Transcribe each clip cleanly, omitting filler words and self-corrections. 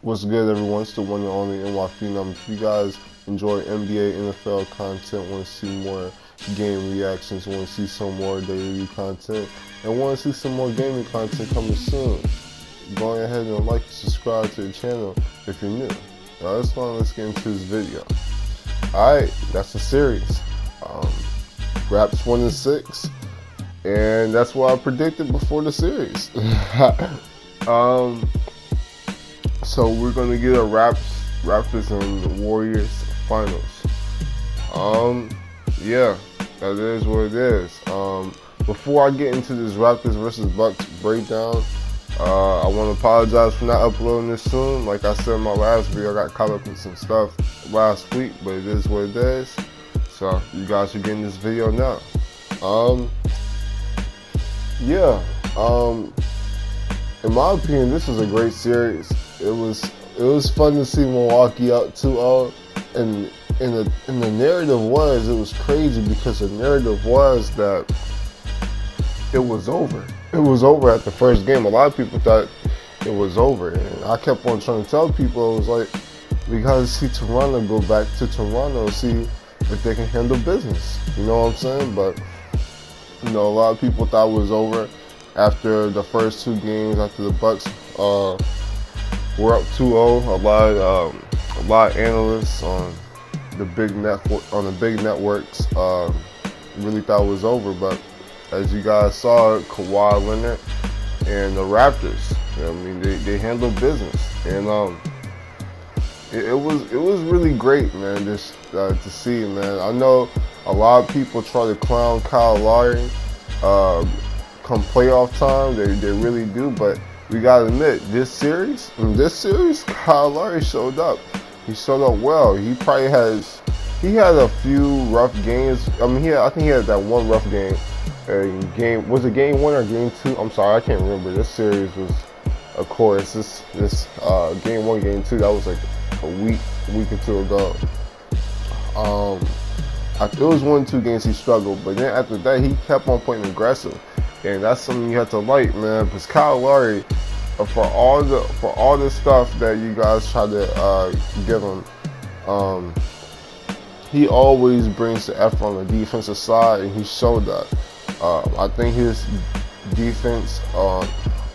What's good, everyone? It's the one and only NY Phenom. If you guys enjoy NBA, NFL content, want to see more game reactions, want to see some more daily content, and want to see some more gaming content coming soon, go ahead and like and subscribe to the channel if you're new. Now let's get into this video. Alright, that's the series. Raps 1-6, and that's what I predicted before the series. So we're gonna get a Raptors and Warriors finals. Yeah, that is what it is. Before I get into this Raptors versus Bucks breakdown, I want to apologize for not uploading this soon. Like I said in my last video, I got caught up in some stuff last week, but it is what it is. So you guys are getting this video now. In my opinion, this is a great series. It was fun to see Milwaukee out 2-0, and the narrative was, it was crazy because the narrative was that it was over. It was over at the first game. A lot of people thought it was over, and I kept on trying to tell people, it was like, we gotta see Toronto go back to Toronto, see if they can handle business. You know what I'm saying? But a lot of people thought it was over after the first two games, after the Bucks were up 2-0. A lot of analysts on the big networks really thought it was over. But as you guys saw, Kahwi Leonard and the Raptors, I mean, they handled business, and it was really great, man. Just to see, man. I know a lot of people try to clown Kyle Lowry come playoff time, they really do, but we gotta admit, in this series, Kyle Lowry showed up. He showed up well. He had a few rough games. I mean, I think he had that one rough game. Was it game 1 or game 2? I'm sorry, I can't remember. This series was, of course, this game 1, game 2. That was like a week or two ago. It was 1-2 games he struggled, but then after that he kept on playing aggressive, and that's something you have to like, man. Because Kyle Lowry, for all the stuff that you guys try to give him, he always brings the effort on the defensive side, and he showed that. I think his defense on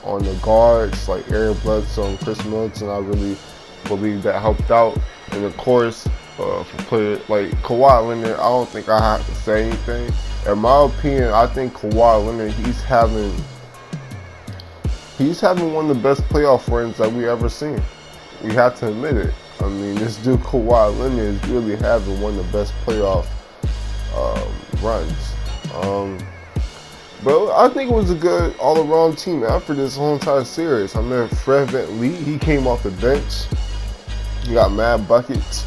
the guards like Airbus and Chris Middleton, I really believe that helped out. And of course, for players like Kahwi Leonard, I don't think I have to say anything. In my opinion, I think Kahwi Leonard, he's having one of the best playoff runs that we ever seen. We have to admit it. I mean, this dude Kahwi Leonard is really having one of the best playoff runs. But I think it was a good all-around team after this whole entire series. I mean, Fred VanVleet, he came off the bench. He got mad buckets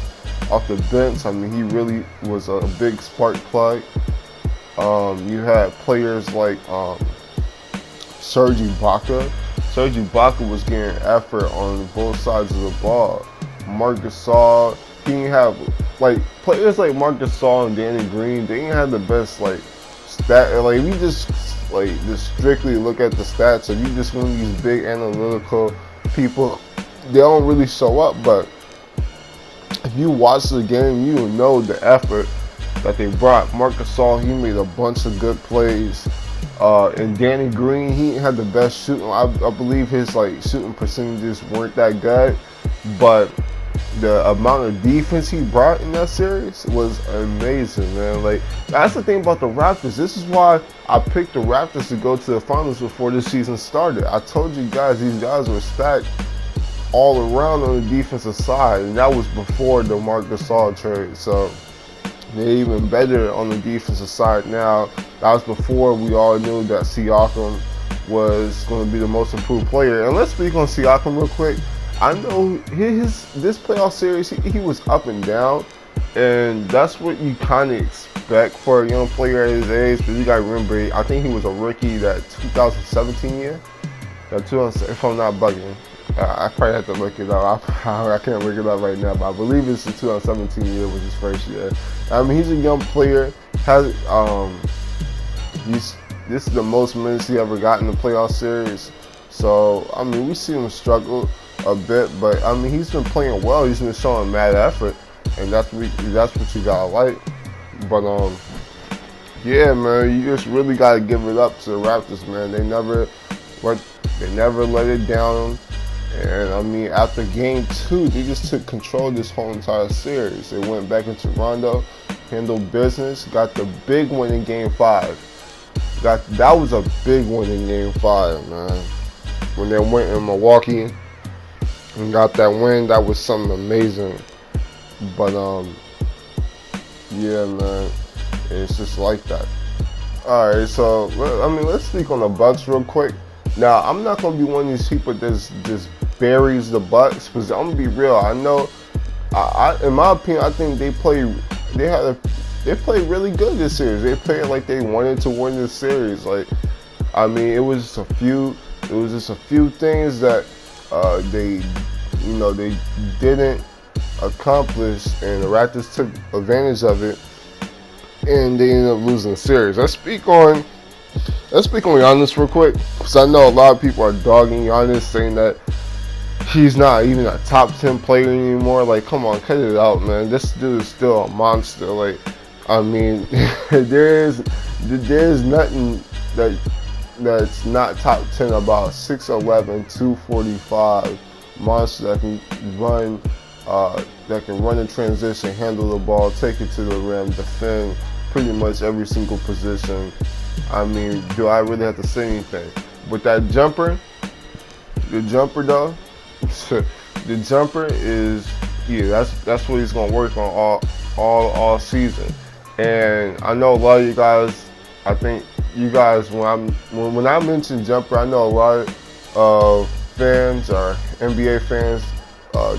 off the bench. I mean, he really was a big spark plug. You had players like Serge Ibaka. Serge Ibaka was getting effort on both sides of the ball. Marc Gasol, he didn't have, like, players like Marc Gasol and Danny Green, they didn't have the best, like, stat. Like, we just strictly look at the stats. If you just one of these big analytical people, they don't really show up. But if you watch the game, you will know the effort that they brought. Marc Gasol, he made a bunch of good plays. And Danny Green, he had the best shooting. I believe his shooting percentages weren't that good, but the amount of defense he brought in that series was amazing, man. Like, that's the thing about the Raptors. This is why I picked the Raptors to go to the finals before this season started. I told you guys, these guys were stacked all around on the defensive side, and that was before the Marc Gasol trade. So they're even better on the defensive side now. That was before we all knew that Siakam was going to be the most improved player. And let's speak on Siakam real quick. I know this playoff series, he was up and down, and that's what you kind of expect for a young player at his age. But you got to remember, I think he was a rookie that 2017 year. If I'm not bugging, I probably have to look it up. I can't look it up right now, but I believe it's the 2017 year was his first year. I mean, he's a young player. This is the most minutes he ever got in the playoff series. So, I mean, we see him struggle. a bit, but I mean, he's been playing well. He's been showing mad effort, and that's what you gotta like. But yeah, man, you just really gotta give it up to the Raptors, man. They never let it down. And I mean, after game 2, they just took control of this whole entire series. They went back into Toronto, handled business, got the big win in game 5. That was a big win in game 5, man. When they went in Milwaukee and got that win, that was something amazing. But yeah, man, it's just like that. All right, so I mean, let's speak on the Bucks real quick. Now, I'm not gonna be one of these people that just buries the Bucks, because I'm gonna be real. I know, in my opinion, I think they played really good this series. They played like they wanted to win this series. Like, I mean, it was just a few things that they didn't accomplish, and the Raptors took advantage of it, and they ended up losing the series. Let's speak on Giannis real quick, because I know a lot of people are dogging Giannis, saying that he's not even a top 10 player anymore. Like, come on, cut it out, man. This dude is still a monster. Like, I mean, there is nothing that's not top 10 about 6'11", 245 monster that can run in transition, handle the ball, take it to the rim, defend pretty much every single position. I mean, do I really have to say anything? With that jumper, the jumper though, the jumper is, yeah, that's what he's gonna work on all season. And I know a lot of you guys, I think you guys, when I mention jumper, I know a lot of fans or NBA fans,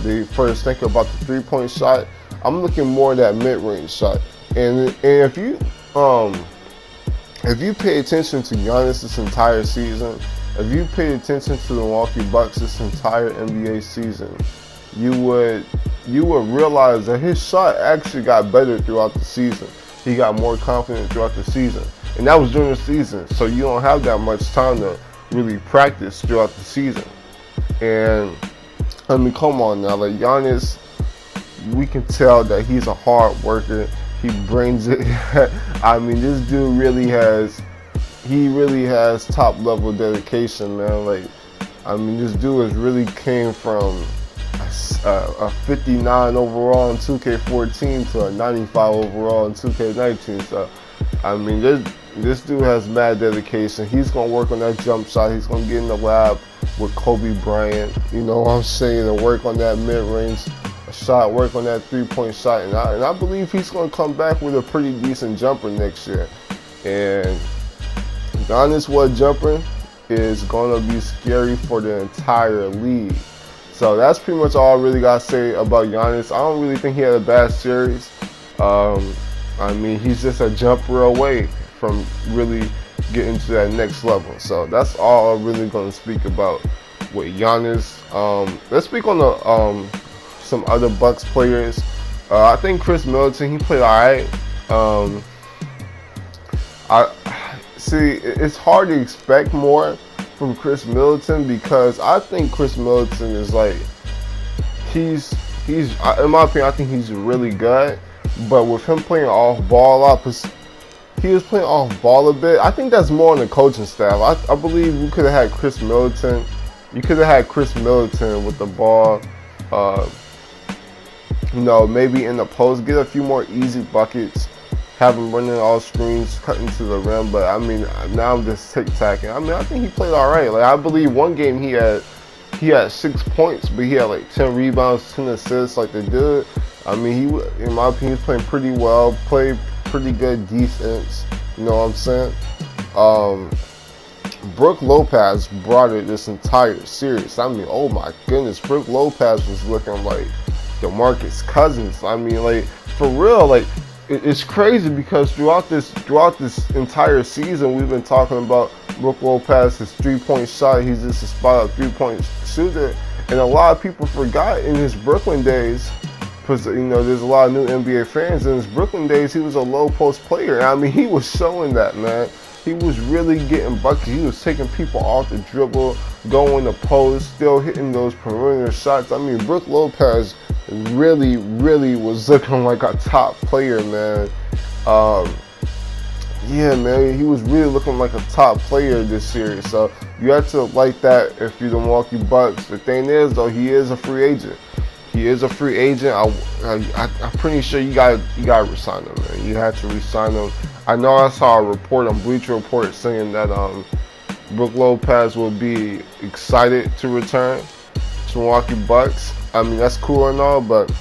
they first think about the 3-point shot. I'm looking more at that mid-range shot. And if you pay attention to Giannis this entire season, if you pay attention to the Milwaukee Bucks this entire NBA season, you would realize that his shot actually got better throughout the season. He got more confident throughout the season. And that was during the season, so you don't have that much time to really practice throughout the season. And I mean, come on now, like Giannis, we can tell that he's a hard worker. He brings it. I mean, this dude really has top level dedication, man. Like, I mean, this dude has really came from a 59 overall in 2K14 to a 95 overall in 2K19. So, I mean, this dude has mad dedication. He's gonna work on that jump shot. He's gonna get in the lab with Kobe Bryant, you know what I'm saying, and work on that mid-range shot, work on that 3-point shot, and I believe he's going to come back with a pretty decent jumper next year. And Giannis jumper is going to be scary for the entire league. So that's pretty much all I really got to say about Giannis. I don't really think he had a bad series. I mean, he's just a jumper away from really getting to that next level. So that's all I'm really going to speak about with Giannis. Let's speak on the some other Bucks players. I think Chris Middleton, he played alright. I see, it's hard to expect more from Chris Middleton, because I think Chris Middleton is like, he's in my opinion, I think he's really good. But with him playing off ball a lot, he was playing off ball a bit. I think that's more on the coaching staff. I believe you could have had Chris Middleton. You could have had Chris Middleton with the ball. You know, maybe in the post, get a few more easy buckets, have him running all screens, cutting to the rim. But I mean, now I'm just tic-tacking. I mean, I think he played all right. Like, I believe one game he had 6 points, but he had like 10 rebounds, 10 assists. Like, the dude, I mean, in my opinion, he's playing pretty well, played pretty good defense. You know what I'm saying? Brook Lopez brought it this entire series. I mean, oh my goodness, Brook Lopez was looking like DeMarcus Cousins. I mean, like, for real, like, it's crazy, because throughout this entire season, we've been talking about Brook Lopez, his 3-point shot. He's just a spot-up 3-point shooter, and a lot of people forgot in his Brooklyn days, because, you know, there's a lot of new NBA fans. In his Brooklyn days, he was a low post player. I mean, he was showing that, man. he was really getting buckets. He was taking people off the dribble, going to post, still hitting those perimeter shots. I mean, Brook Lopez really was looking like a top player, man. Yeah, man, he was really looking like a top player this series. So you have to like that if you're the Milwaukee Bucks. The thing is, though, he is a free agent. He is a free agent. I'm pretty sure you got to resign him, man. You have to resign him. I know I saw a report on Bleacher Report saying that Brook Lopez will be excited to return to Milwaukee Bucks. I mean, that's cool and all, but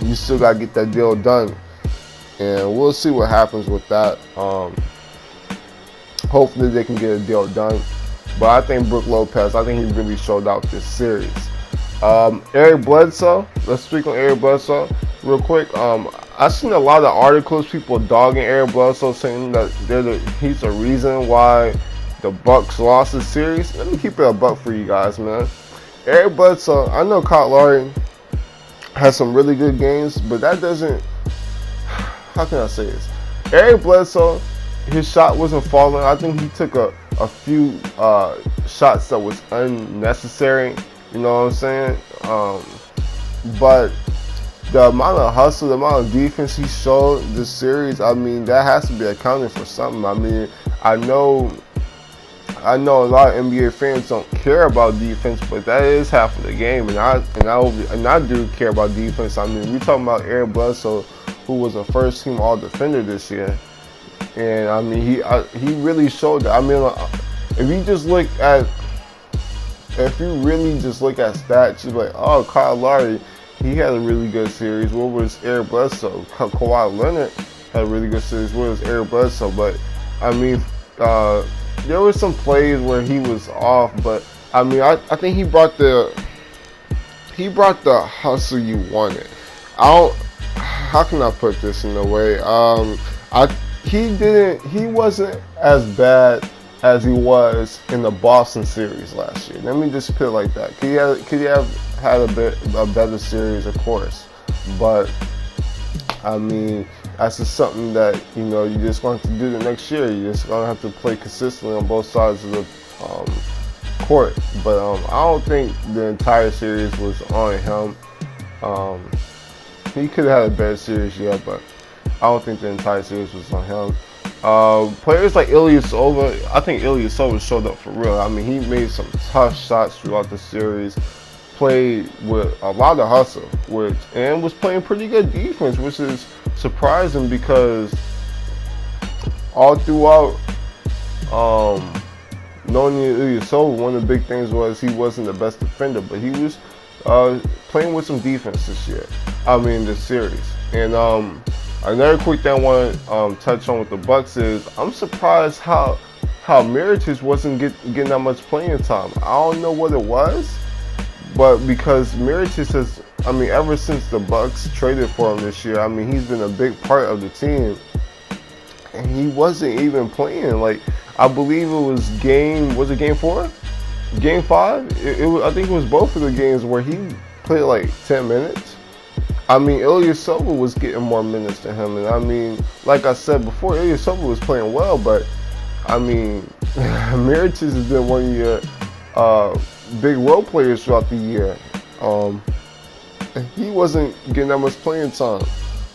you still got to get that deal done. And we'll see what happens with that. Hopefully they can get a deal done. But I think Brook Lopez, I think he really showed out this series. Eric Bledsoe, let's speak on Eric Bledsoe real quick. I've seen a lot of articles, people dogging Eric Bledsoe, saying that he's the reason why the Bucks lost the series. Let me keep it a buck for you guys, man. Eric Bledsoe, I know Kyle Lowry has some really good games, but that doesn't, how can I say this? Eric Bledsoe, his shot wasn't falling. I think he took a few shots that was unnecessary. You know what I'm saying? But the amount of hustle, the amount of defense he showed this series, I mean, that has to be accounted for something. I mean, I know a lot of NBA fans don't care about defense, but that is half of the game, and I do care about defense. I mean, we talking about Eric Bledsoe, who was a first-team All-Defender this year, and I mean, he really showed that. I mean, if you really just look at stats, you're like, oh, Kyle Lowry, he had a really good series. What was Eric Bledsoe? Kawhi Leonard had a really good series. What was Eric Bledsoe? But I mean, there were some plays where he was off, but I mean, I think he brought the hustle you wanted. How can I put this in a way? He wasn't as bad as he was in the Boston series last year. Let me just put it like that. Could he have had a better series, of course, but I mean, that's just something that, you know, you're just going to have to do the next year. You're just going to have to play consistently on both sides of the court. But I don't think the entire series was on him. He could have had a better series, yeah, but I don't think the entire series was on him. Players like Ilyasova, I think Ilyasova showed up for real. I mean, he made some tough shots throughout the series, played with a lot of hustle, and was playing pretty good defense, which is surprising because all throughout knowing Ilyasova, one of the big things was he wasn't the best defender, but he was playing with some defense this series. And another quick thing I want to touch on with the Bucks is I'm surprised how Mirotic wasn't getting that much playing time. I don't know what it was, but because Mirotic has, I mean, ever since the Bucks traded for him this year, I mean, he's been a big part of the team, and he wasn't even playing. Like, I believe it was game 4? Game 5? I think it was both of the games where he played like 10 minutes. I mean, Ilyasova was getting more minutes than him, and I mean, like I said before, Ilyasova was playing well, but I mean, Mirotic has been one of your big role players throughout the year. He wasn't getting that much playing time,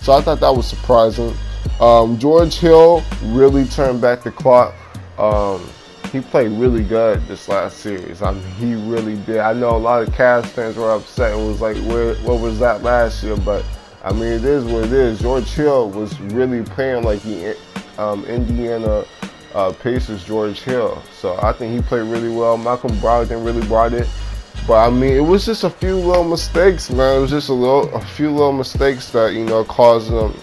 so I thought that was surprising. George Hill really turned back the clock. He played really good this last series. I mean, he really did. I know a lot of Cavs fans were upset. It was like, what was that last year? But I mean, it is what it is. George Hill was really playing like the Indiana Pacers George Hill. So I think he played really well. Malcolm Brogdon really brought it. But I mean, it was just a few little mistakes, man. It was just a few little mistakes that, you know, caused them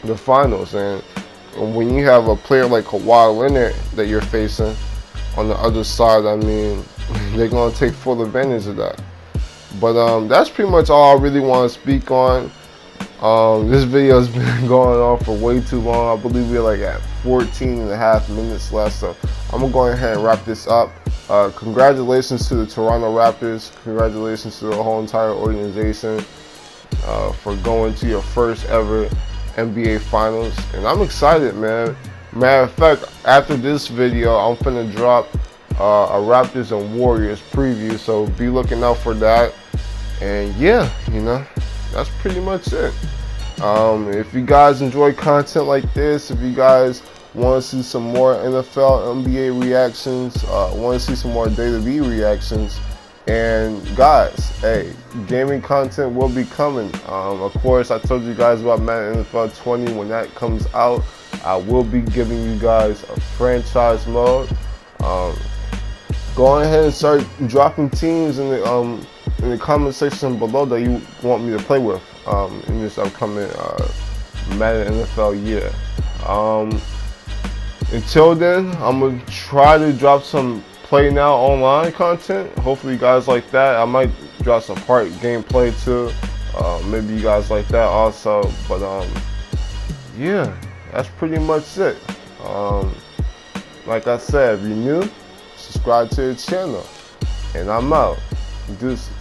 the finals. And when you have a player like Kawhi Leonard that you're facing on the other side, I mean, they're going to take full advantage of that. But that's pretty much all I really want to speak on. This video has been going on for way too long. I believe we're like at 14 and a half minutes left. So I'm going to go ahead and wrap this up. Congratulations to the Toronto Raptors. Congratulations to the whole entire organization for going to your first ever NBA Finals, and I'm excited, man. Matter of fact, after this video, I'm finna drop a Raptors and Warriors preview, so be looking out for that. And yeah, you know, that's pretty much it. If you guys enjoy content like this, if you guys want to see some more NFL, NBA reactions, want to see some more Data V reactions, and guys, hey, gaming content will be coming. Of course, I told you guys about Madden NFL 20. When that comes out, I will be giving you guys a franchise mode. Go ahead and start dropping teams in the comment section below that you want me to play with in this upcoming Madden NFL year. Until then, I'm gonna try to drop some Play Now online content. Hopefully you guys like that. I might drop some part gameplay too. Maybe you guys like that also. But yeah, that's pretty much it. Like I said, if you're new, subscribe to the channel. And I'm out. Deuces.